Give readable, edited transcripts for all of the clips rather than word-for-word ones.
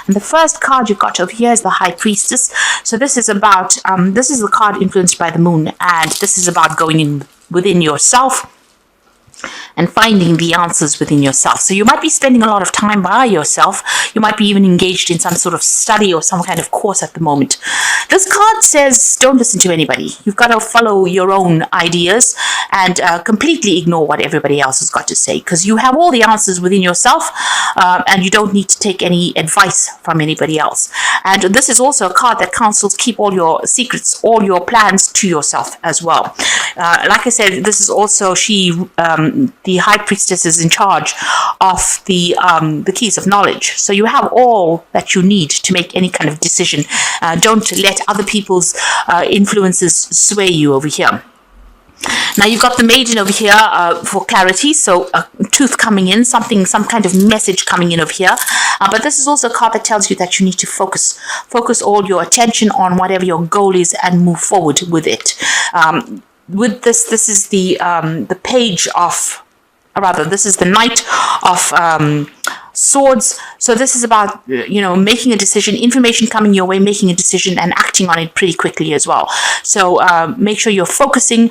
And the first card you got over here is the High Priestess. So this is about, this is the card influenced by the moon, and this is about going in within yourself and finding the answers within yourself. So you might be spending a lot of time by yourself. You might be even engaged in some sort of study or some kind of course at the moment. This card says don't listen to anybody. You've got to follow your own ideas and completely ignore what everybody else has got to say, because you have all the answers within yourself, and you don't need to take any advice from anybody else. And this is also a card that counsels keep all your secrets, all your plans to yourself as well. Like I said, this is also the High Priestess is in charge of the keys of knowledge. So you have all that you need to make any kind of decision. Don't let other people's influences sway you over here. Now you've got the Maiden over here for clarity, so a truth coming in, some kind of message coming in over here. But this is also a card that tells you that you need to focus all your attention on whatever your goal is and move forward with it. With this is the page of, or rather, this is the Knight of Swords. So this is about, making a decision, information coming your way, making a decision and acting on it pretty quickly as well. So make sure you're focusing.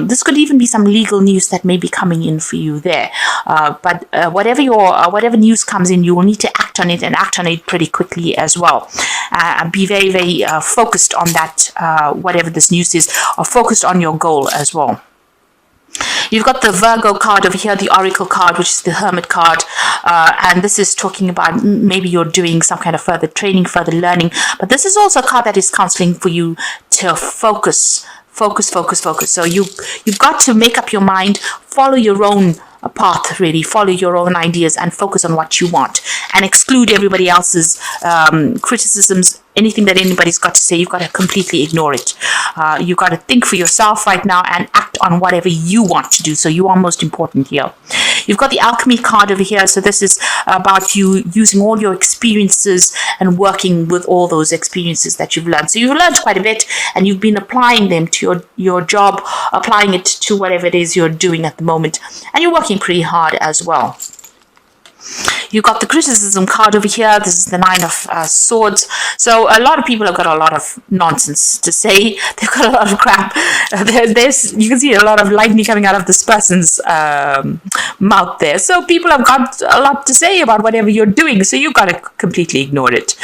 This could even be some legal news that may be coming in for you there. But whatever news comes in, you will need to act on it, and act on it pretty quickly as well. Be very, very focused on that, whatever this news is, or focused on your goal as well. You've got the Virgo card over here, the Oracle card, which is the Hermit card. And this is talking about maybe you're doing some kind of further training, further learning. But this is also a card that is counseling for you to focus. So you've got to make up your mind, follow your own path, really follow your own ideas and focus on what you want, and exclude everybody else's criticisms. Anything that anybody's got to say, you've got to completely ignore it. You've got to think for yourself right now and act on whatever you want to do. So you are most important here. You've got the Alchemy card over here. So this is about you using all your experiences and working with all those experiences that you've learned. So you've learned quite a bit, and you've been applying them to your job, applying it to whatever it is you're doing at the moment, and you're working pretty hard as well. You've got the Criticism card over here. This is the Nine of Swords. So a lot of people have got a lot of nonsense to say. They've got a lot of crap. You can see a lot of lightning coming out of this person's mouth there. So people have got a lot to say about whatever you're doing. So you've got to completely ignore it.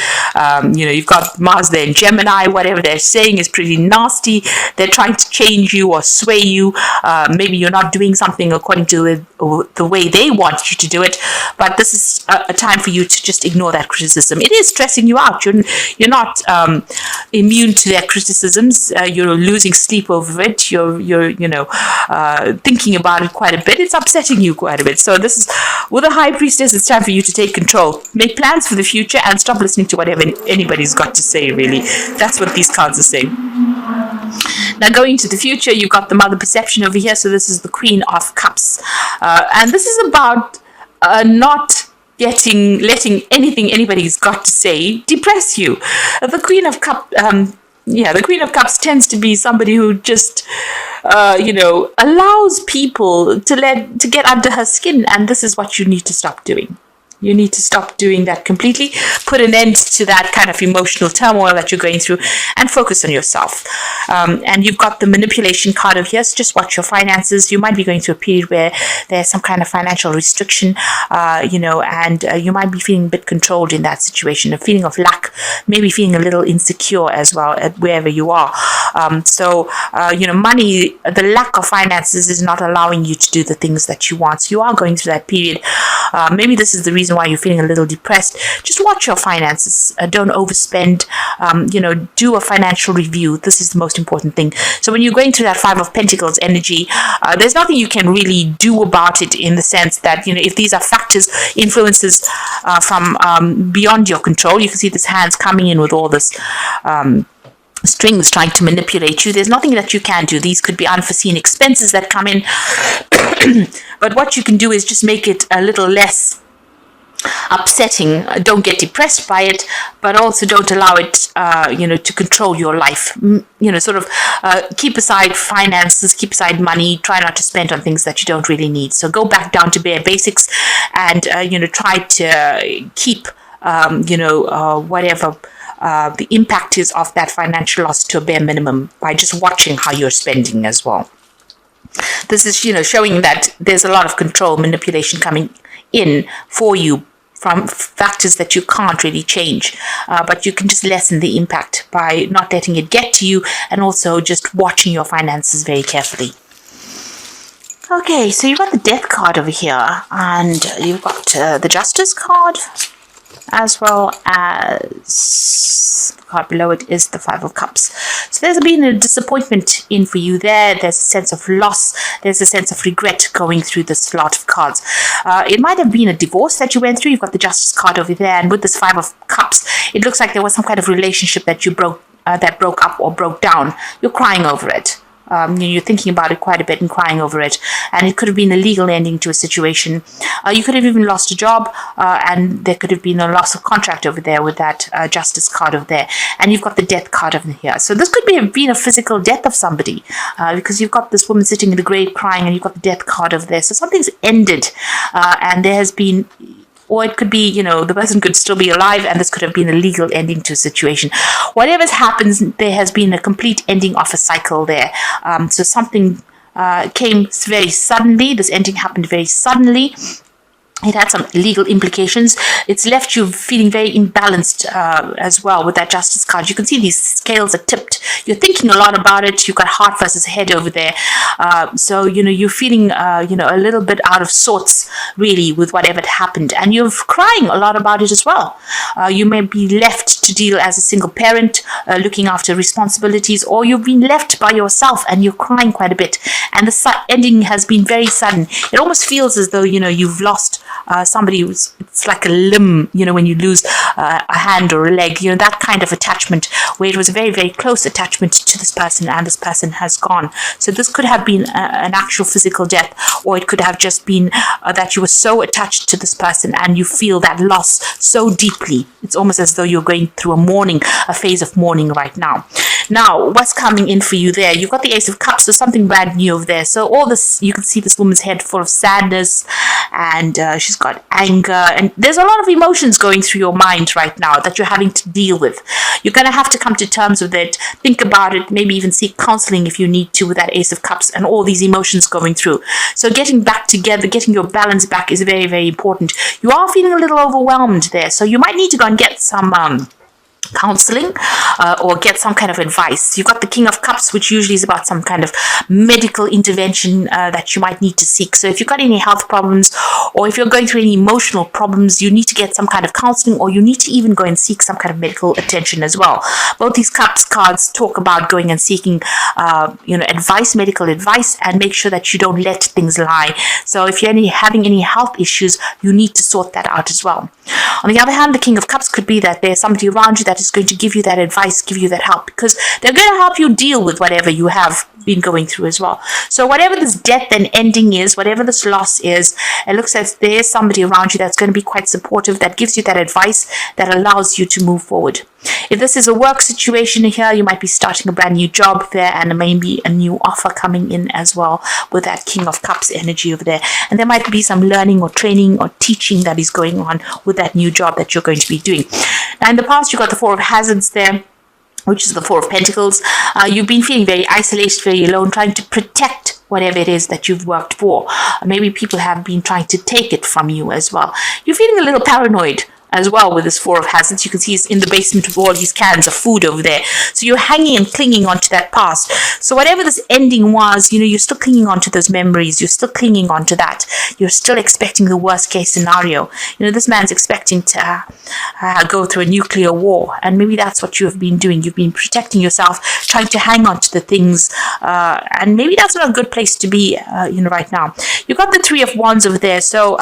You've got Mars there in Gemini. Whatever they're saying is pretty nasty. They're trying to change you or sway you. Maybe you're not doing something according to the way they want you to do it. But this is a time for you to just ignore that criticism. It is stressing you out. You're not immune to their criticisms. You're losing sleep over it. You're thinking about it quite a bit. It's upsetting you quite a bit. So this is, with a High Priestess, it's time for you to take control. Make plans for the future and stop listening to whatever anybody's got to say, really. That's what these cards are saying. Now, going to the future, you've got the Mother Perception over here. So this is the Queen of Cups. And this is about not letting anything anybody's got to say depress you. The Queen of Cups tends to be somebody who just allows people to get under her skin, and this is what you need to stop doing. You need to stop doing that completely, put an end to that kind of emotional turmoil that you're going through, and focus on yourself. And you've got the Manipulation card over here, so just watch your finances. You might be going through a period where there's some kind of financial restriction, and you might be feeling a bit controlled in that situation, a feeling of lack, maybe feeling a little insecure as well at wherever you are. Money, the lack of finances is not allowing you to do the things that you want. So you are going through that period. Maybe this is the reason why you're feeling a little depressed. Just watch your finances. Don't overspend. Do a financial review. This is the most important thing. So when you're going through that Five of Pentacles energy, there's nothing you can really do about it, in the sense that, if these are factors, influences from beyond your control. You can see this hands coming in with all this strings trying to manipulate you. There's nothing that you can do. These could be unforeseen expenses that come in. But what you can do is just make it a little less upsetting. Don't get depressed by it, but also don't allow it to control your life. Keep aside finances, keep aside money. Try not to spend on things that you don't really need. So go back down to bare basics, and try to keep whatever the impact is of that financial loss to a bare minimum by just watching how you're spending as well. This is, showing that there's a lot of control, manipulation coming in for you from factors that you can't really change, but you can just lessen the impact by not letting it get to you, and also just watching your finances very carefully. Okay, so you've got the Death card over here, and you've got the Justice card, as well as the card below it is the Five of Cups. So there's been a disappointment in for you there. There's a sense of loss. There's a sense of regret going through this lot of cards. It might have been a divorce that you went through. You've got the Justice card over there, and with this Five of Cups, it looks like there was some kind of relationship that you broke up or broke down. You're crying over it. You're thinking about it quite a bit and crying over it, and it could have been a legal ending to a situation. You could have even lost a job, and there could have been a loss of contract over there with that Justice card over there, and you've got the Death card over here. So this could have been a physical death of somebody, because you've got this woman sitting in the grave crying, and you've got the Death card over there. So something's ended, and there has been, or it could be, the person could still be alive, and this could have been a legal ending to a situation. Whatever's happens, there has been a complete ending of a cycle there. So something came very suddenly. This ending happened very suddenly. It had some legal implications. It's left you feeling very imbalanced as well with that Justice card. You can see these scales are tipped. You're thinking a lot about it. You've got heart versus head over there. So, you're feeling, a little bit out of sorts, really, with whatever happened. And you're crying a lot about it as well. You may be left to deal as a single parent, looking after responsibilities, or you've been left by yourself and you're crying quite a bit. And the ending has been very sudden. It almost feels as though, you've lost somebody who's, it's like a limb, when you lose a hand or a leg, that kind of attachment where it was a very, very close attachment to this person, and this person has gone. So this could have been an actual physical death, or it could have just been that you were so attached to this person and you feel that loss so deeply. It's almost as though you're going through a phase of mourning right now. Now, what's coming in for you there? You've got the Ace of Cups, so something brand new over there. So all this, you can see this woman's head full of sadness, and she's got anger, and there's a lot of emotions going through your mind right now that you're having to deal with. You're going to have to come to terms with it, think about it, maybe even seek counseling if you need to with that Ace of Cups and all these emotions going through. So getting back together, getting your balance back is very, very important. You are feeling a little overwhelmed there, so you might need to go and get some counseling or get some kind of advice. You've got the King of Cups, which usually is about some kind of medical intervention that you might need to seek. So if you've got any health problems, or if you're going through any emotional problems, you need to get some kind of counseling, or you need to even go and seek some kind of medical attention as well. Both these Cups cards talk about going and seeking advice, medical advice, and make sure that you don't let things lie. So if you're having any health issues, you need to sort that out as well. On the other hand, the King of Cups could be that there's somebody around you that is going to give you that advice, give you that help, because they're going to help you deal with whatever you have been going through as well. So whatever this death and ending is, whatever this loss is, it looks as there's somebody around you that's going to be quite supportive, that gives you that advice that allows you to move forward. If this is a work situation here, you might be starting a brand new job there, and maybe a new offer coming in as well with that King of Cups energy over there. And there might be some learning or training or teaching that is going on with that new job that you're going to be doing. Now in the past, you got the Four of Hazards there, which is the Four of Pentacles. You've been feeling very isolated, very alone, trying to protect whatever it is that you've worked for. Maybe people have been trying to take it from you as well. You're feeling a little paranoid as well with this Four of Hazards. You can see it's in the basement with all these cans of food over there. So you're hanging and clinging onto that past. So whatever this ending was, you're still clinging onto those memories. You're still clinging onto that. You're still expecting the worst case scenario. This man's expecting to go through a nuclear war. And maybe that's what you have been doing. You've been protecting yourself, trying to hang on to the things. And maybe that's not a good place to be, right now. You've got the Three of Wands over there. So,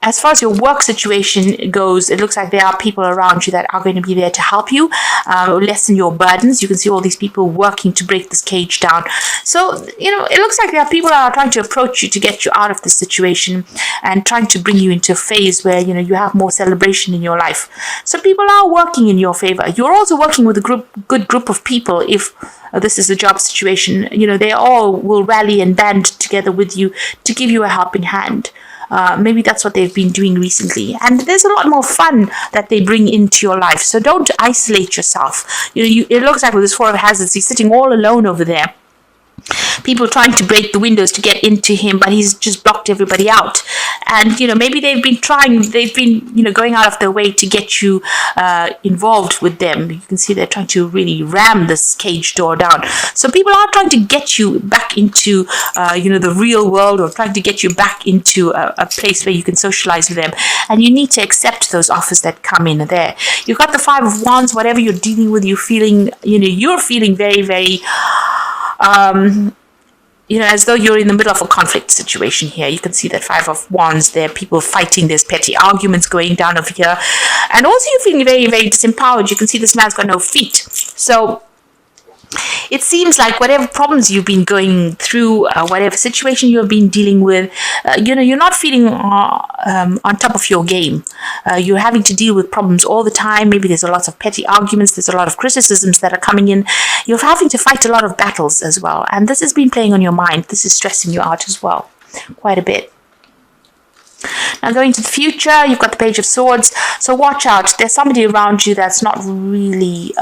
as far as your work situation goes, it looks like there are people around you that are going to be there to help you, lessen your burdens. You can see all these people working to break this cage down. So, it looks like there are people that are trying to approach you to get you out of this situation and trying to bring you into a phase where, you have more celebration in your life. So people are working in your favor. You're also working with a good group of people. If this is a job situation, they all will rally and band together with you to give you a helping hand. Maybe that's what they've been doing recently. And there's a lot more fun that they bring into your life. So don't isolate yourself. It looks like with this Four of Hazards, he's sitting all alone over there. People trying to break the windows to get into him, but he's just blocked everybody out. And maybe they've been going out of their way to get you involved with them. You can see they're trying to really ram this cage door down. So people are trying to get you back into the real world, or trying to get you back into a place where you can socialize with them. And you need to accept those offers that come in there. You've got the Five of Wands. Whatever you're dealing with, you're feeling very, very as though you're in the middle of a conflict situation here. You can see that Five of Wands there, people fighting, there's petty arguments going down over here. And also you're feeling very, very disempowered. You can see this man's got no feet. So it seems like whatever problems you've been going through, whatever situation you've been dealing with, you're not feeling on top of your game. You're having to deal with problems all the time. Maybe there's a lot of petty arguments. There's a lot of criticisms that are coming in. You're having to fight a lot of battles as well. And this has been playing on your mind. This is stressing you out as well, quite a bit. Now going to the future, you've got the Page of Swords. So watch out. There's somebody around you that's not really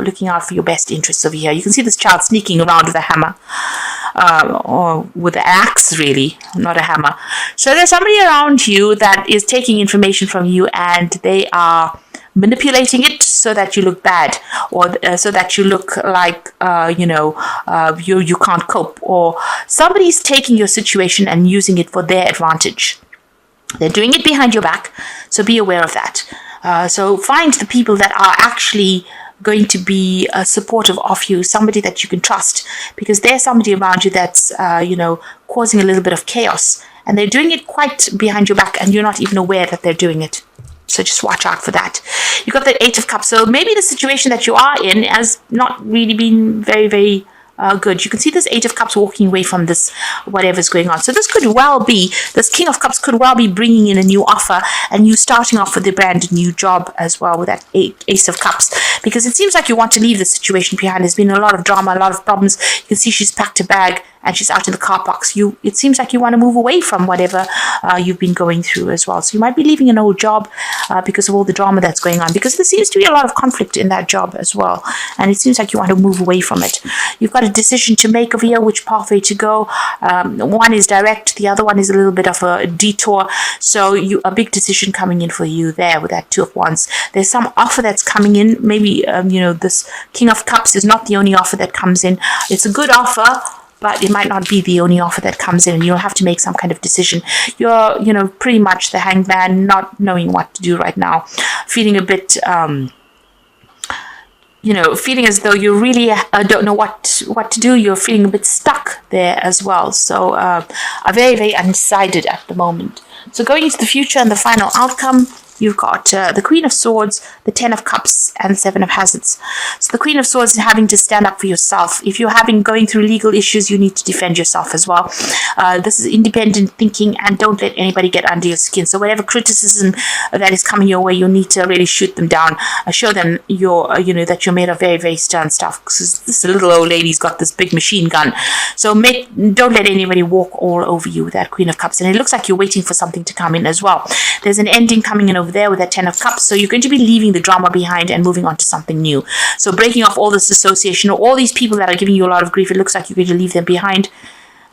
looking out for your best interests over here. You can see this child sneaking around with a hammer. Or with an axe, really, not a hammer. So there's somebody around you that is taking information from you, and they are manipulating it so that you look bad, or so that you look like you can't cope, or somebody's taking your situation and using it for their advantage. They're doing it behind your back, so be aware of that. So find the people that are actually going to be supportive of you, somebody that you can trust, because there's somebody around you that's causing a little bit of chaos, and they're doing it quite behind your back, and you're not even aware that they're doing it. So just watch out for that. You've got the Eight of Cups. So maybe the situation that you are in has not really been very, very good. You can see this Eight of Cups walking away from this, whatever's going on. So this could well be, this King of Cups could well be bringing in a new offer, and you starting off with a brand new job as well with that Ace of Cups, because it seems like you want to leave the situation behind. There's been a lot of drama, a lot of problems. You can see she's packed a bag and she's out in the car parks. It seems like you want to move away from whatever you've been going through as well. So you might be leaving an old job because of all the drama that's going on, because there seems to be a lot of conflict in that job as well. And it seems like you want to move away from it. You've got a decision to make over here, which pathway to go. One is direct, the other one is a little bit of a detour. So a big decision coming in for you there with that Two of Wands. There's some offer that's coming in. Maybe, this King of Cups is not the only offer that comes in. It's a good offer, but it might not be the only offer that comes in, and you'll have to make some kind of decision. You're, pretty much the Hanged Man, not knowing what to do right now, feeling a bit, feeling as though you really don't know what to do. You're feeling a bit stuck there as well. So are very, very undecided at the moment. So going into the future and the final outcome, you've got the Queen of Swords, the Ten of Cups, and Seven of Hazards. So the Queen of Swords is having to stand up for yourself. If you're going through legal issues, you need to defend yourself as well. This is independent thinking, and don't let anybody get under your skin. So whatever criticism that is coming your way, you need to really shoot them down. Show them that you're made of very, very stern stuff. Because this little old lady's got this big machine gun. So don't let anybody walk all over you with that Queen of Cups. And it looks like you're waiting for something to come in as well. There's an ending coming in over there with that Ten of Cups. So you're going to be leaving the drama behind and moving on to something new. So breaking off all this association, or all these people that are giving you a lot of grief, it looks like you're going to leave them behind.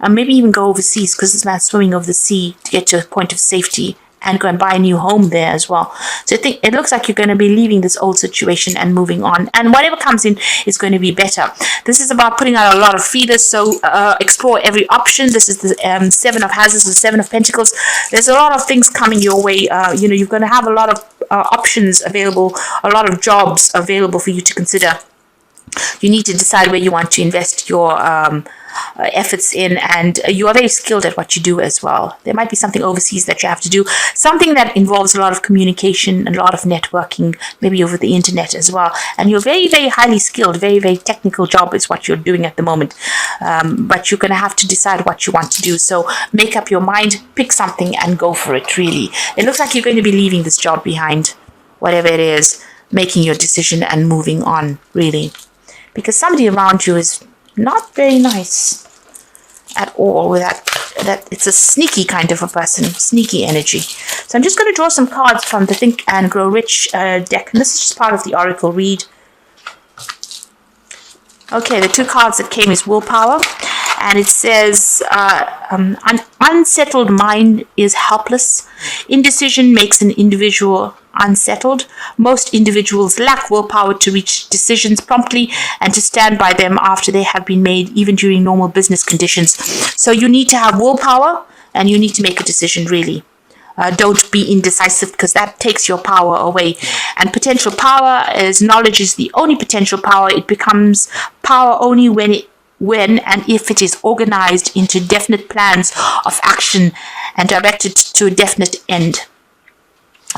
Maybe even go overseas, because this man's swimming over the sea to get to a point of safety and go and buy a new home there as well. So I think it looks like you're going to be leaving this old situation and moving on. And whatever comes in is going to be better. This is about putting out a lot of feelers. So explore every option. This is the Seven of Hazards, the Seven of Pentacles. There's a lot of things coming your way. You're going to have a lot of options available, a lot of jobs available for you to consider. You need to decide where you want to invest your efforts in, and you are very skilled at what you do as well. There might be something overseas that you have to do, something that involves a lot of communication and a lot of networking, maybe over the internet as well. And you're very, very highly skilled, very, very technical job is what you're doing at the moment. But you're going to have to decide what you want to do. So make up your mind, pick something and go for it, really. It looks like you're going to be leaving this job behind, whatever it is, making your decision and moving on, really. Because somebody around you is not very nice at all with that that it's a sneaky kind of a person, sneaky energy. So I'm just going to draw some cards from the Think and Grow Rich deck, and this is just part of the Oracle read. Okay, the two cards that came is Willpower, and it says, an unsettled mind is helpless. Indecision makes an individual unsettled. Most individuals lack willpower to reach decisions promptly and to stand by them after they have been made, even during normal business conditions. So you need to have willpower, and you need to make a decision, really. Don't be indecisive, because that takes your power away. And potential power is knowledge is the only potential power. It becomes power only when and if it is organized into definite plans of action and directed to a definite end.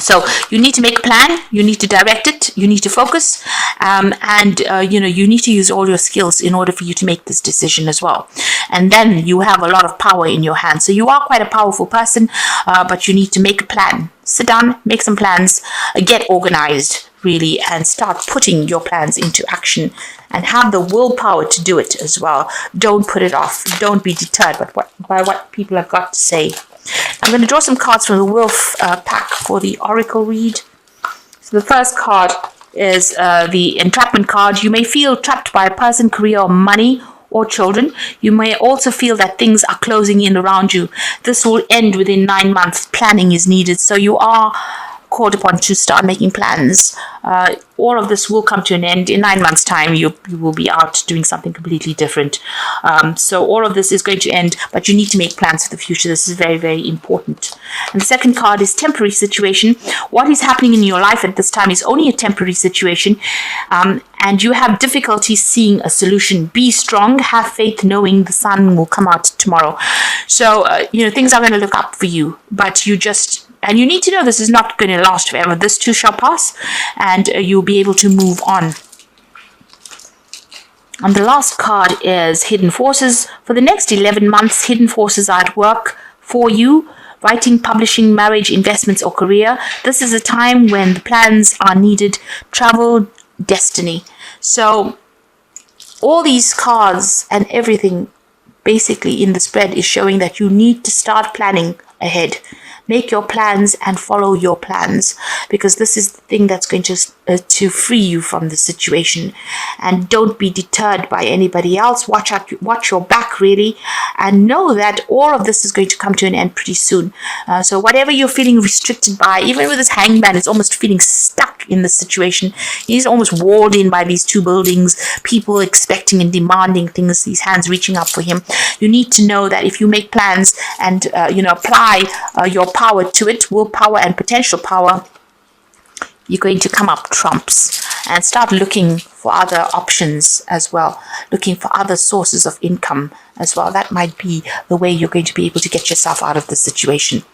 So you need to make a plan, you need to direct it, you need to focus, and you need to use all your skills in order for you to make this decision as well. And then you have a lot of power in your hands. So you are quite a powerful person, but you need to make a plan. Sit down, make some plans, get organized, really, and start putting your plans into action, and have the willpower to do it as well. Don't put it off. Don't be deterred by what people have got to say. I'm going to draw some cards from the Wolf pack for the Oracle read. So the first card is the Entrapment card. You may feel trapped by a person, career, or money, or children. You may also feel that things are closing in around you. This will end within 9 months. Planning is needed. So you are called upon to start making plans. All of this will come to an end in 9 months' time. You will be out doing something completely different. So all of this is going to end, but you need to make plans for the future. This is very, very important. And the second card is Temporary Situation. What is happening in your life at this time is only a temporary situation, and you have difficulty seeing a solution. Be strong, have faith, knowing the sun will come out tomorrow. So, things are going to look up for you, but and you need to know this is not going to last forever. This too shall pass, and you'll be able to move on. And the last card is Hidden Forces. For the next 11 months, hidden forces are at work for you. Writing, publishing, marriage, investments, or career. This is a time when the plans are needed. Travel, destiny. So all these cards and everything basically in the spread is showing that you need to start planning ahead. Make your plans and follow your plans, because this is the thing that's going to free you from the situation. And don't be deterred by anybody else. Watch your back, really, and know that all of this is going to come to an end pretty soon. So whatever you're feeling restricted by, even with this hangman, is almost feeling stuck in the situation. He's almost walled in by these two buildings, people expecting and demanding things, these hands reaching up for him. You need to know that if you make plans and apply your power to it, willpower and potential power, you're going to come up trumps, and start looking for other options as well, looking for other sources of income as well. That might be the way you're going to be able to get yourself out of the situation.